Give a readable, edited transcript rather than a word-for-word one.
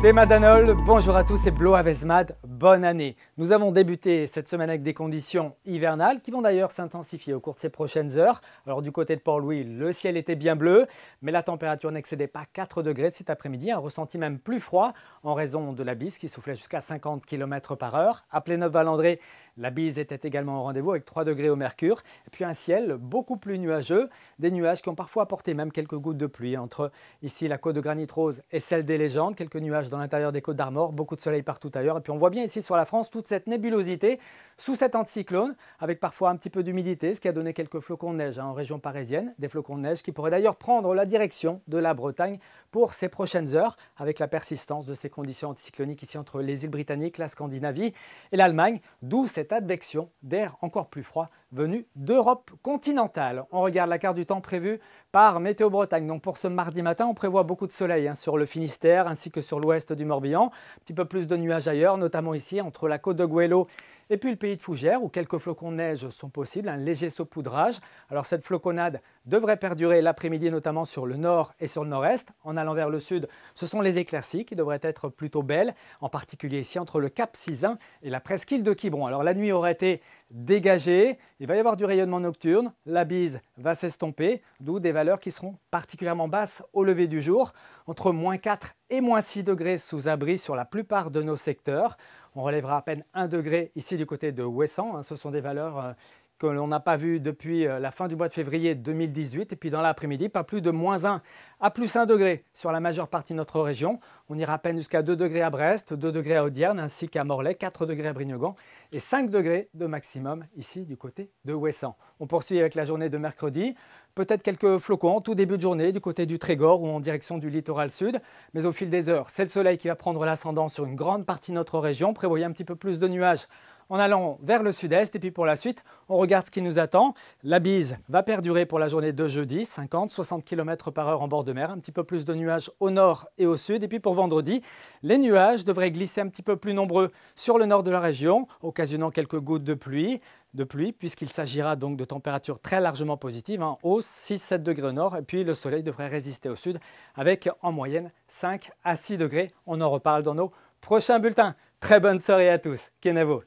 Tema Danol, bonjour à tous et Blo Avesmad, bonne année. Nous avons débuté cette semaine avec des conditions hivernales qui vont d'ailleurs s'intensifier au cours de ces prochaines heures. Alors du côté de Port-Louis, le ciel était bien bleu, mais la température n'excédait pas 4 degrés cet après-midi, un ressenti même plus froid en raison de la bise qui soufflait jusqu'à 50 km par heure. À Pléneuve-Valandré, la bise était également au rendez-vous avec 3 degrés au mercure. Et puis un ciel beaucoup plus nuageux, des nuages qui ont parfois apporté même quelques gouttes de pluie entre ici la côte de Granit Rose et celle des Légendes, quelques nuages dans l'intérieur des Côtes d'Armor, beaucoup de soleil partout ailleurs. Et puis on voit bien ici sur la France toute cette nébulosité sous cet anticyclone avec parfois un petit peu d'humidité, ce qui a donné quelques flocons de neige en région parisienne, des flocons de neige qui pourraient d'ailleurs prendre la direction de la Bretagne pour ces prochaines heures avec la persistance de ces conditions anticycloniques ici entre les îles britanniques, la Scandinavie et l'Allemagne, d'où cette advection d'air encore plus froid venu d'Europe continentale. On regarde la carte du temps prévue par Météo Bretagne. Donc pour ce mardi matin, on prévoit beaucoup de soleil sur le Finistère ainsi que sur l'ouest du Morbihan. Un petit peu plus de nuages ailleurs, notamment ici entre la côte de Goëlo et puis le pays de Fougères où quelques flocons de neige sont possibles, un léger saupoudrage. Alors cette floconnade devrait perdurer l'après-midi notamment sur le nord et sur le nord-est. En allant vers le sud, ce sont les éclaircies qui devraient être plutôt belles, en particulier ici entre le Cap Sizun et la presqu'île de Quiberon. Alors la nuit aurait été dégagée, il va y avoir du rayonnement nocturne, la bise va s'estomper, d'où des valeurs qui seront particulièrement basses au lever du jour, entre -4 et -6 degrés sous abri sur la plupart de nos secteurs. On relèvera à peine 1 degré ici du côté de Ouessant. Ce sont des valeurs que l'on n'a pas vues depuis la fin du mois de février 2018. Et puis dans l'après-midi, pas plus de -1 à +1 degré sur la majeure partie de notre région. On ira à peine jusqu'à 2 degrés à Brest, 2 degrés à Audierne ainsi qu'à Morlaix, 4 degrés à Brignogan et 5 degrés de maximum ici du côté de Ouessant. On poursuit avec la journée de mercredi. Peut-être quelques flocons en tout début de journée du côté du Trégor ou en direction du littoral sud. Mais au fil des heures, c'est le soleil qui va prendre l'ascendant sur une grande partie de notre région. Prévoyez un petit peu plus de nuages en allant vers le sud-est. Et puis pour la suite, on regarde ce qui nous attend. La bise va perdurer pour la journée de jeudi, 50-60 km par heure en bord de mer. Un petit peu plus de nuages au nord et au sud. Et puis pour vendredi, les nuages devraient glisser un petit peu plus nombreux sur le nord de la région, occasionnant quelques gouttes de pluie puisqu'il s'agira donc de températures très largement positives, hausse 6-7 degrés au nord, et puis le soleil devrait résister au sud avec en moyenne 5 à 6 degrés. On en reparle dans nos prochains bulletins. Très bonne soirée à tous. Kenavo.